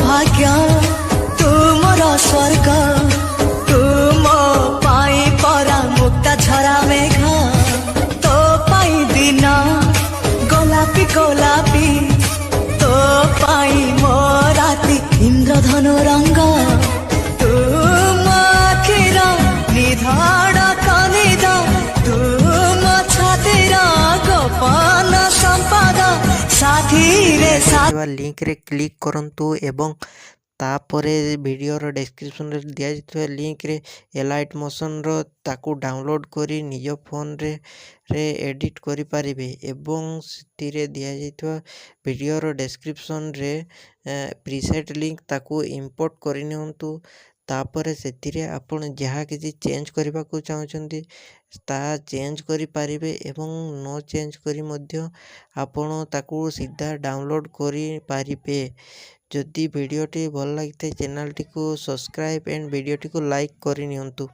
भाग्य तुमर स्वर्ग तुम पाई परा मुक्ता झरा मेघ तो पाई दिन गोलापी गोलापी तो पाई मो राती इंद्रधनु रंग तुम आखिर निधाड़ कनिद तुम छातिर गोपन संपद साथी रे लिंक रे क्लिक करंतु एवं तापरे वीडियोर डिस्क्रिप्शन रे दिया जाइଥିବା लिंक रे एलाइट मोशन रो ताकू डाउनलोड करी निज फोन रे एडिट करि परिबे एवं सितिरे दिया जाइଥିବା वीडियोर डिस्क्रिप्शन रे प्रीसेट लिंक ताकू इंपोर्ट करि नियंतु तापरे सेतिरे आपण जहाँ किसी चेंज करबा को चाहछंती ता चेंज करि परिबे एवं नो चेंज करी मध्य आपण ताकू सीधा डाउनलोड करि परिबे। जदि वीडियोटी भल लगी चैनल टी को सब्सक्राइब एंड वीडियोटी को लाइक करि नियंतु।